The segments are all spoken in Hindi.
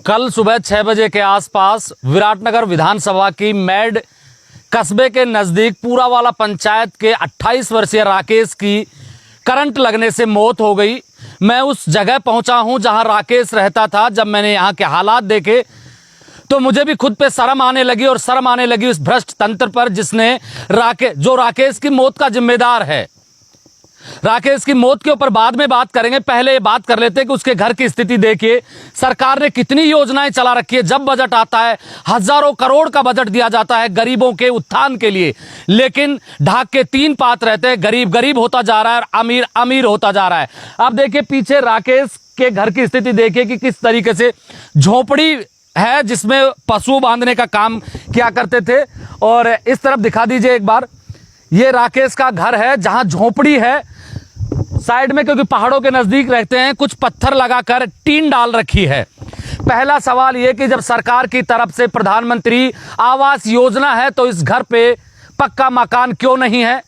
कल सुबह 6 बजे के आसपास विराटनगर विधानसभा की मैड कस्बे के नज़दीक पूरा वाला पंचायत के 28 वर्षीय राकेश की करंट लगने से मौत हो गई। मैं उस जगह पहुंचा हूं जहां राकेश रहता था। जब मैंने यहां के हालात देखे तो मुझे भी खुद पे शर्म आने लगी और शर्म आने लगी उस भ्रष्ट तंत्र पर जिसने राकेश की मौत का जिम्मेदार है। राकेश की मौत के ऊपर बाद में बात करेंगे, पहले ये बात कर लेते हैं कि उसके घर की स्थिति देखिए। सरकार ने कितनी योजनाएं चला रखी है। जब बजट आता है हजारों करोड़ का बजट दिया जाता है गरीबों के उत्थान के लिए, लेकिन ढाक के 3 पात रहते हैं। गरीब गरीब होता जा रहा है और अमीर अमीर होता जा रहा है। अब देखिए पीछे राकेश के घर की स्थिति देखिए कि किस तरीके से झोपड़ी है जिसमें पशु बांधने का काम किया करते थे। और इस तरफ दिखा दीजिए एक बार, ये राकेश का घर है जहां झोपड़ी है साइड में, क्योंकि पहाड़ों के नजदीक रहते हैं। कुछ पत्थर लगाकर टीन डाल रखी है। पहला सवाल यह कि जब सरकार की तरफ से प्रधानमंत्री आवास योजना है तो इस घर पे पक्का मकान क्यों नहीं है।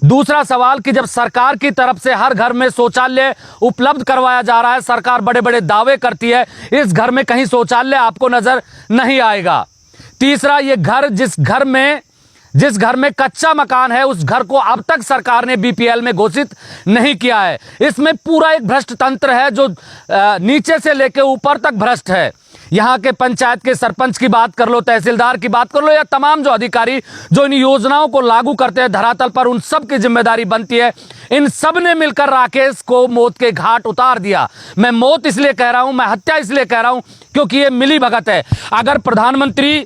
दूसरा सवाल कि जब सरकार की तरफ से हर घर में शौचालय उपलब्ध करवाया जा रहा है, सरकार बड़े बड़े दावे करती है, इस घर में कहीं शौचालय आपको नजर नहीं आएगा। तीसरा, ये घर जिस घर में कच्चा मकान है उस घर को अब तक सरकार ने बीपीएल में घोषित नहीं किया है। इसमें पूरा एक भ्रष्ट तंत्र है जो नीचे से लेकर ऊपर तक भ्रष्ट है। यहाँ के पंचायत के सरपंच की बात कर लो, तहसीलदार की बात कर लो, या तमाम जो अधिकारी जो इन योजनाओं को लागू करते हैं धरातल पर, उन सब की जिम्मेदारी बनती है। इन सब ने मिलकर राकेश को मौत के घाट उतार दिया। मैं मौत इसलिए कह रहा हूं, मैं हत्या इसलिए कह रहा हूं क्योंकि ये मिली भगत है। अगर प्रधानमंत्री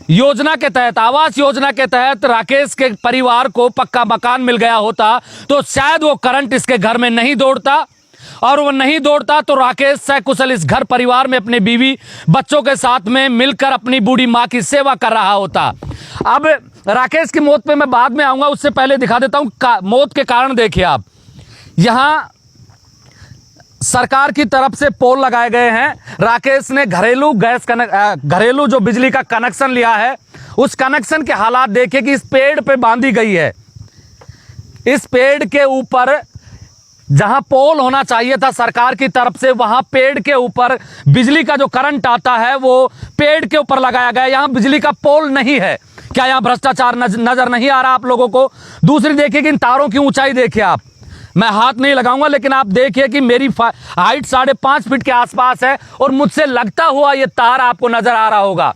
योजना के तहत, आवास योजना के तहत राकेश के परिवार को पक्का मकान मिल गया होता तो शायद वो करंट इसके घर में नहीं दौड़ता, और वो नहीं दौड़ता तो राकेश सकुशल इस घर परिवार में अपने बीवी बच्चों के साथ में मिलकर अपनी बूढ़ी मां की सेवा कर रहा होता। अब राकेश की मौत पे मैं बाद में आऊंगा, उससे पहले दिखा देता हूं मौत के कारण। देखिए आप, यहां सरकार की तरफ से पोल लगाए गए हैं। राकेश ने घरेलू जो बिजली का कनेक्शन लिया है उस कनेक्शन के हालात देखिए कि इस पेड़ पे बांधी गई है। इस पेड़ के ऊपर जहां पोल होना चाहिए था सरकार की तरफ से, वहां पेड़ के ऊपर बिजली का जो करंट आता है वो पेड़ के ऊपर लगाया गया। यहां बिजली का पोल नहीं है। क्या यहां भ्रष्टाचार नजर नहीं आ रहा आप लोगों को? दूसरी देखिए कि इन तारों की ऊंचाई देखिए आप, मैं हाथ नहीं लगाऊंगा लेकिन आप देखिए कि मेरी हाइट 5.5 फीट के आसपास है और मुझसे लगता हुआ ये तार आपको नजर आ रहा होगा।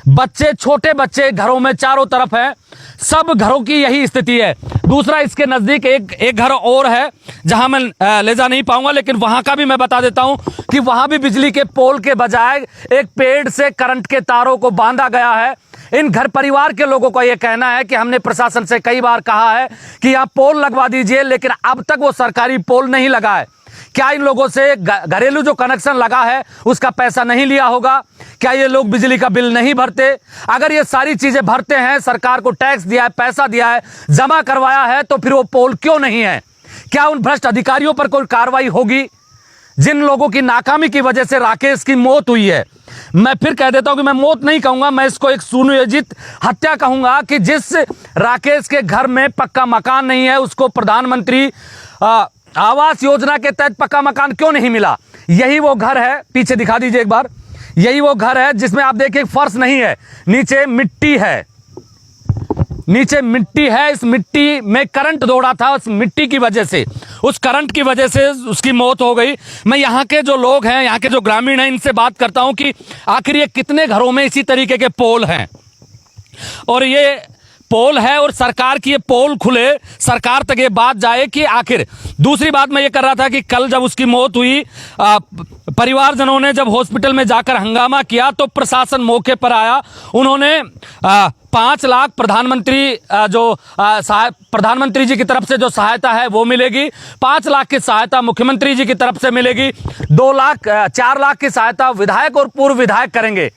बच्चे, छोटे बच्चे घरों में चारों तरफ हैं। सब घरों की यही स्थिति है। दूसरा, इसके नजदीक एक घर और है जहां मैं ले जा नहीं पाऊंगा, लेकिन वहां का भी मैं बता देता हूं कि वहां भी बिजली के पोल के बजाय एक पेड़ से करंट के तारों को बांधा गया है। इन घर परिवार के लोगों का यह कहना है कि हमने प्रशासन से कई बार कहा है कि यहां पोल लगवा दीजिए, लेकिन अब तक वो सरकारी पोल नहीं लगा है। क्या इन लोगों से घरेलू जो कनेक्शन लगा है उसका पैसा नहीं लिया होगा? क्या ये लोग बिजली का बिल नहीं भरते? अगर ये सारी चीजें भरते हैं, सरकार को टैक्स दिया है, पैसा दिया है, जमा करवाया है, तो फिर वो पोल क्यों नहीं है? क्या उन भ्रष्ट अधिकारियों पर कोई कार्रवाई होगी जिन लोगों की नाकामी की वजह से राकेश की मौत हुई है? मैं फिर कह देता हूं कि मैं मौत नहीं कहूंगा, मैं इसको एक सुनियोजित हत्या कहूंगा कि जिस राकेश के घर में पक्का मकान नहीं है उसको प्रधानमंत्री आवास योजना के तहत पक्का मकान क्यों नहीं मिला। यही वो घर है, पीछे दिखा दीजिए एक बार, यही वो घर है जिसमें आप देखिए फर्श नहीं है, नीचे मिट्टी है, नीचे मिट्टी है। इस मिट्टी में करंट दौड़ा था, उस मिट्टी की वजह से, उस करंट की वजह से उसकी मौत हो गई। मैं यहाँ के जो लोग हैं, यहाँ के जो ग्रामीण हैं, इनसे बात करता हूं कि आखिर ये कितने घरों में इसी तरीके के पोल हैं, और ये पोल है और सरकार की ये पोल खुले, सरकार तक ये बात जाए कि आखिर। दूसरी बात मैं ये कर रहा था कि कल जब उसकी मौत हुई, परिवारजनों ने जब हॉस्पिटल में जाकर हंगामा किया तो प्रशासन मौके पर आया। उन्होंने 5 लाख प्रधानमंत्री जी की तरफ से जो सहायता है वो मिलेगी, 5 लाख की सहायता मुख्यमंत्री जी की तरफ से मिलेगी, 4 लाख की सहायता विधायक और पूर्व विधायक करेंगे,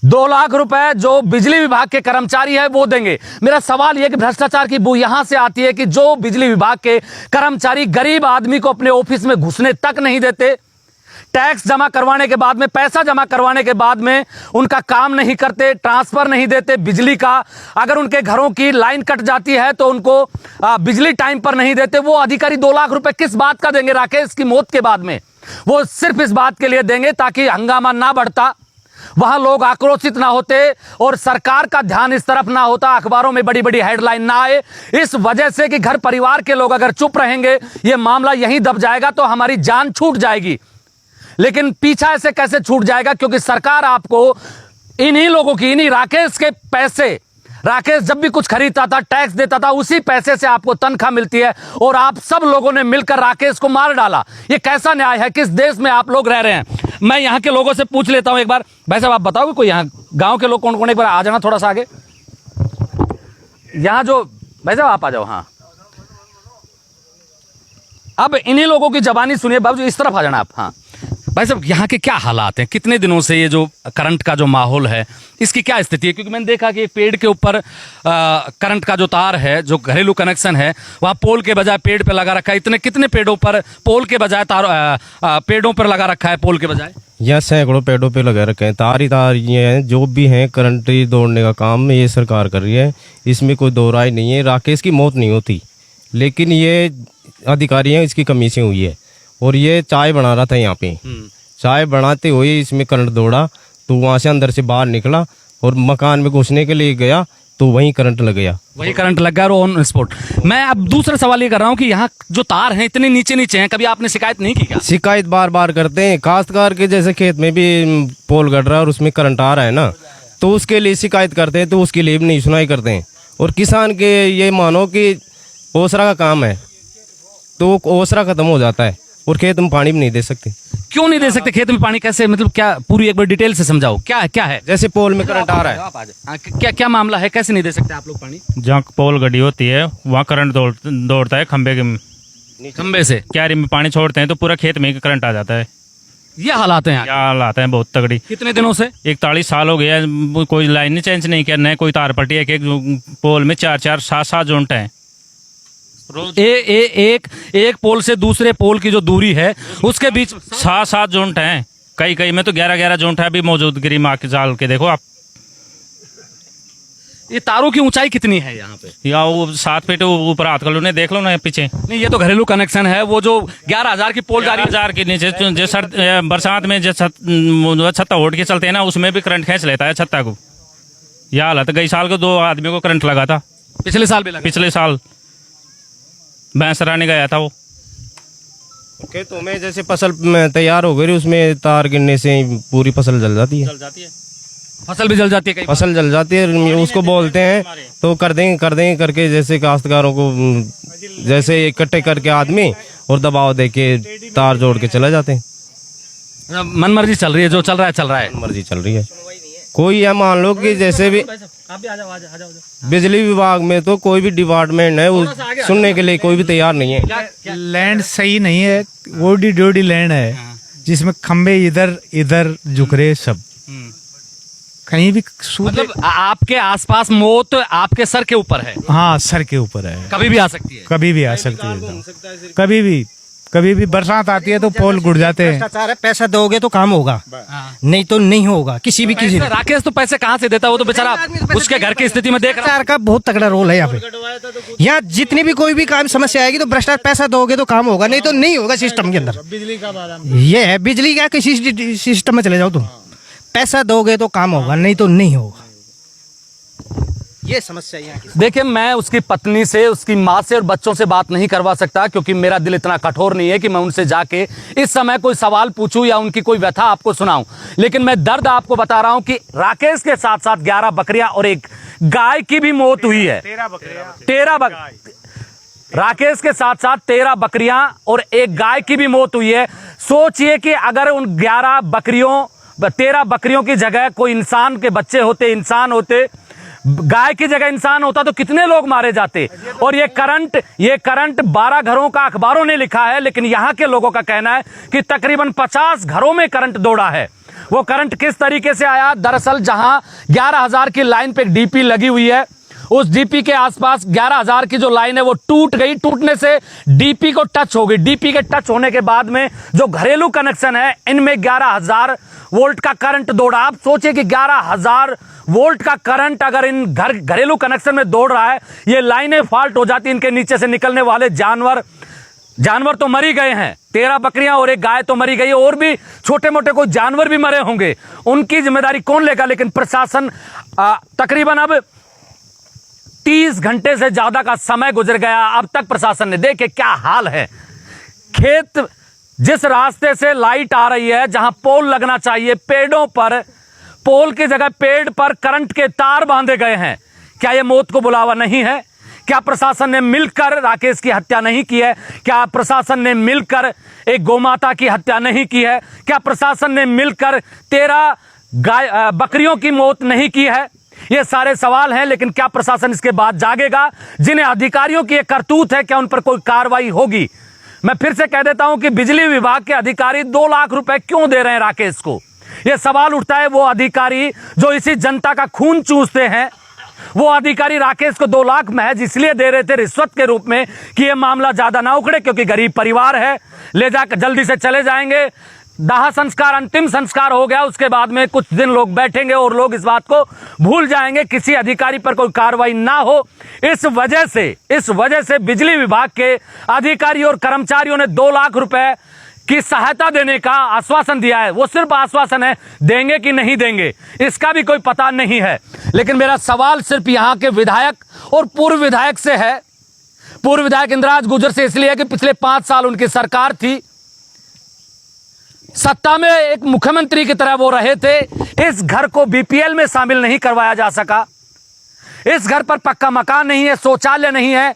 2 लाख रुपए जो बिजली विभाग के कर्मचारी है वो देंगे। मेरा सवाल यह कि भ्रष्टाचार की बू यहां से आती है कि जो बिजली विभाग के कर्मचारी गरीब आदमी को अपने ऑफिस में घुसने तक नहीं देते, टैक्स जमा करवाने के बाद में, पैसा जमा करवाने के बाद में उनका काम नहीं करते, ट्रांसफर नहीं देते बिजली का। अगर उनके घरों की लाइन कट जाती है तो उनको बिजली टाइम पर नहीं देते। वो अधिकारी 2 लाख रुपए किस बात का देंगे राकेश की मौत के बाद में? वो सिर्फ इस बात के लिए देंगे ताकि हंगामा ना बढ़ता, वहां लोग आक्रोशित ना होते और सरकार का ध्यान इस तरफ ना होता, अखबारों में बड़ी बड़ी हेडलाइन ना आए। इस वजह से कि घर परिवार के लोग अगर चुप रहेंगे, ये मामला यहीं दब जाएगा तो हमारी जान छूट जाएगी। लेकिन पीछा ऐसे कैसे छूट जाएगा, क्योंकि सरकार आपको इन्हीं लोगों की, इन्हीं राकेश के पैसे, राकेश जब भी कुछ खरीदता था टैक्स देता था, उसी पैसे से आपको तनख्वाह मिलती है और आप सब लोगों ने मिलकर राकेश को मार डाला। ये कैसा न्याय है? किस देश में आप लोग रह रहे हैं? मैं यहाँ के लोगों से पूछ लेता हूं एक बार। भाई साहब, आप बताओगे कोई यहाँ गांव के लोग कौन कौन? एक बार आ जाना थोड़ा सा आगे। यहाँ जो भाई साहब आप आ जाओ। हाँ, अब इन्हीं लोगों की जबानी सुनिए। बाबू इस तरफ आ जाना आप। हाँ भाई साहब, यहाँ के क्या हालात हैं? कितने दिनों से ये जो करंट का जो माहौल है, इसकी क्या स्थिति है? क्योंकि मैंने देखा कि एक पेड़ के ऊपर करंट का जो तार है, जो घरेलू कनेक्शन है, वहाँ पोल के बजाय पेड़ पे लगा रखा है। इतने कितने पेड़ों पर पोल के बजाय तार पेड़ों पर लगा रखा है, पोल के बजाय? यहाँ सैकड़ों पेड़ों पे लगा रखे हैं, तार ही तार ये हैं। जो भी हैं करंट दौड़ने का काम ये सरकार कर रही है, इसमें कोई दो राय नहीं है। राकेश की मौत नहीं होती, लेकिन ये अधिकारी हैं, इसकी कमी से हुई है। और ये चाय बना रहा था यहाँ पे, चाय बनाते हुए इसमें करंट दौड़ा, तो वहाँ से अंदर से बाहर निकला और मकान में घुसने के लिए गया तो वहीं करंट लग गया। वही करंट लग गया और ऑन स्पॉट। मैं अब दूसरा सवाल ये कर रहा हूँ कि यहाँ जो तार हैं इतने नीचे नीचे हैं, कभी आपने शिकायत नहीं की क्या? शिकायत बार बार करते हैं। काश्तकार के जैसे खेत में भी पोल गड़ रहा है और उसमें करंट आ रहा है ना, तो उसके लिए शिकायत करते हैं, तो उसके लिए भी नहीं सुनाई करते हैं। और किसान के ये मानो कि ओसरा का काम है, तो ओसरा खत्म हो जाता है और खेत में पानी भी नहीं दे सकते। क्यों नहीं दे सकते? खेत में पानी कैसे, मतलब क्या? पूरी एक बार डिटेल से समझाओ, क्या है? जैसे पोल में करंट आ रहा है, क्या मामला है? कैसे नहीं दे सकते आप लोग पानी? जहाँ पोल गड़ी होती है वहाँ करंट दौड़ता है खंबे से। क्यारी में पानी छोड़ते हैं तो पूरा खेत में करंट आ जाता है। ये हालात हैं? क्या हालात हैं, बहुत तगड़ी। कितने दिनों से? 41 साल हो गया, कोई लाइन नहीं चेंज नहीं किया, कोई तार पट्टी। एक पोल में 4-4, 7-7 जोंट है। एक पोल से दूसरे पोल की जो दूरी है उसके बीच 7-7 जोंट हैं। कई में तो 11-11 जोंट है अभी मौजूदगी में आके जाल के देखो आप। ये तारों की ऊंचाई कितनी है यहाँ पे? या वो 7 फीट ऊपर हाथ कर लो, ने देख लो ना पीछे। नहीं, ये तो घरेलू कनेक्शन है। वो जो 11,000 की पोल जा रही है, 11,000 के नीचे जो बरसात में जो छत्ता ओढ़ के चलते हैं ना, उसमें भी करंट खींच लेता है छत्ता को। यह हालत। गई साल को 2 आदमियों को करंट लगा था। पिछले साल भी लगा? पिछले साल भैंस चराने गया था वो। खेतों में जैसे फसल तैयार हो गई, उसमें तार गिरने से पूरी फसल जल जाती है। फसल भी जल जाती है? फसल जल जाती है, उसको बोलते हैं तो कर देंगे करके, जैसे काश्तकारों को जैसे इकट्ठे करके आदमी और दबाव दे के तार जोड़ के चले जाते हैं। मनमर्जी चल रही है, जो चल रहा है। मर्जी चल रही है। कोई यह मान लो कि जैसे भी बिजली विभाग में तो कोई भी डिपार्टमेंट है वो सुनने के लिए कोई भी तैयार नहीं है। लैंड सही नहीं है, ओडी डोडी लैंड है जिसमें खंबे इधर इधर झुक रहे सब। कहीं भी मतलब आपके आसपास मौत आपके सर के ऊपर है? हाँ, सर के ऊपर है। कभी भी आ सकती है? कभी भी आ सकती है। कभी भी बरसात आती है तो पोल गुड़ जाते हैं। भ्रष्टाचार है, पैसा दोगे तो काम होगा, नहीं तो नहीं होगा। किसी राकेश तो पैसे कहाँ से देता है? वो तो बेचारा उसके घर की स्थिति में देख रहा है। सरकार का बहुत तगड़ा रोल है यहाँ पे। यहाँ जितनी भी कोई भी काम समस्या आएगी तो भ्रष्टाचार, पैसा दोगे तो काम होगा, नहीं तो नहीं होगा। सिस्टम के अंदर बिजली का ये है, बिजली का किसी सिस्टम में चले जाओ तुम, पैसा दोगे तो काम होगा, नहीं तो नहीं होगा। ये समस्या यहाँ की। देखिए, मैं उसकी पत्नी से, उसकी माँ से और बच्चों से बात नहीं करवा सकता, क्योंकि मेरा दिल इतना कठोर नहीं है कि मैं उनसे जाके इस समय कोई सवाल पूछूं या उनकी कोई व्यथा आपको सुनाऊं। लेकिन मैं दर्द आपको बता रहा हूं कि राकेश के साथ साथ 11 बकरियां और एक गाय की भी मौत हुई है। 13 राकेश के साथ साथ 13 बकरियां और एक गाय की भी मौत हुई है। सोचिए कि अगर उन 13 बकरियों की जगह कोई इंसान के बच्चे होते, इंसान होते, गाय की जगह इंसान होता तो कितने लोग मारे जाते। और ये करंट 12 घरों का अखबारों ने लिखा है, लेकिन यहां के लोगों का कहना है कि तकरीबन 50 घरों में करंट दौड़ा है। वो करंट किस तरीके से आया? दरअसल जहां 11,000 की लाइन पे डीपी लगी हुई है, उस डीपी के आसपास 11,000 की जो लाइन है वो टूट गई। टूटने से डीपी को टच हो गई। डीपी के टच होने के बाद में जो घरेलू कनेक्शन है, इनमें 11,000 वोल्ट का करंट दौड़ा। आप सोचिए कि 11,000 वोल्ट का करंट अगर इन घरेलू कनेक्शन में दौड़ रहा है, ये लाइनें फॉल्ट हो जाती, इनके नीचे से निकलने वाले जानवर जानवर तो मरी गए हैं, 13 बकरियां और एक गाय तो मरी गई, और भी छोटे मोटे कोई जानवर भी मरे होंगे, उनकी जिम्मेदारी कौन लेगा? लेकिन प्रशासन तकरीबन अब 30 घंटे से ज्यादा का समय गुजर गया, अब तक प्रशासन ने, देखे क्या हाल है। खेत जिस रास्ते से लाइट आ रही है, जहां पोल लगना चाहिए, पेड़ों पर, पोल की जगह पेड़ पर करंट के तार बांधे गए हैं। क्या यह मौत को बुलावा नहीं है? क्या प्रशासन ने मिलकर राकेश की हत्या नहीं की है? क्या प्रशासन ने मिलकर एक गोमाता की हत्या नहीं की है? क्या प्रशासन ने मिलकर 13 बकरियों की मौत नहीं की है? ये सारे सवाल हैं, लेकिन क्या प्रशासन इसके बाद जागेगा? जिन्हें अधिकारियों की एक करतूत है, क्या उन पर कोई कार्रवाई होगी? मैं फिर से कह देता हूं कि बिजली विभाग के अधिकारी 2 लाख रुपए क्यों दे रहे हैं राकेश को? यह सवाल उठता है। वो अधिकारी जो इसी जनता का खून चूसते हैं, वो अधिकारी राकेश को 2 लाख महज इसलिए दे रहे थे रिश्वत के रूप में कि यह मामला ज्यादा ना उखड़े, क्योंकि गरीब परिवार है, ले जाकर जल्दी से चले जाएंगे। दाह संस्कार, अंतिम संस्कार हो गया, उसके बाद में कुछ दिन लोग बैठेंगे और लोग इस बात को भूल जाएंगे, किसी अधिकारी पर कोई कार्रवाई ना हो। इस वजह से बिजली विभाग के अधिकारी और कर्मचारियों ने 2 लाख रुपए की सहायता देने का आश्वासन दिया है। वो सिर्फ आश्वासन है, देंगे कि नहीं देंगे इसका भी कोई पता नहीं है। लेकिन मेरा सवाल सिर्फ यहां के विधायक और पूर्व विधायक से है, पूर्व विधायक इंद्राज गुर्जर से, इसलिए कि पिछले 5 साल उनकी सरकार थी, सत्ता में एक मुख्यमंत्री की तरह वो रहे थे। इस घर को बीपीएल में शामिल नहीं करवाया जा सका, इस घर पर पक्का मकान नहीं है, शौचालय नहीं है।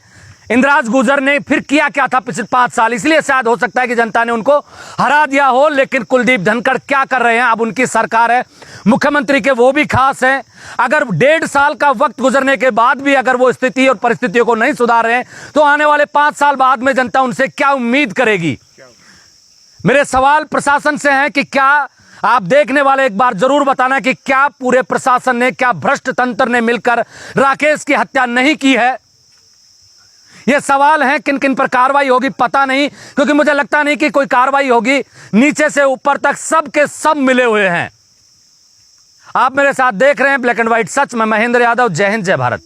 इंद्राज गुर्जर ने फिर किया क्या था पिछले 5 साल? इसलिए शायद हो सकता है कि जनता ने उनको हरा दिया हो। लेकिन कुलदीप धनखड़ क्या कर रहे हैं? अब उनकी सरकार है, मुख्यमंत्री के वो भी खास हैं। अगर 1.5 साल का वक्त गुजरने के बाद भी अगर वो स्थिति और परिस्थितियों को नहीं सुधार रहे हैं, तो आने वाले 5 साल बाद में जनता उनसे क्या उम्मीद करेगी? मेरे सवाल प्रशासन से हैं कि क्या आप देखने वाले एक बार जरूर बताना कि क्या पूरे प्रशासन ने, क्या भ्रष्ट तंत्र ने मिलकर राकेश की हत्या नहीं की है? ये सवाल हैं। किन किन पर कार्रवाई होगी पता नहीं, क्योंकि मुझे लगता नहीं कि कोई कार्रवाई होगी। नीचे से ऊपर तक सब के सब मिले हुए हैं। आप मेरे साथ देख रहे हैं ब्लैक एंड व्हाइट सच। मैं महेंद्र यादव। जय हिंद, जय भारत।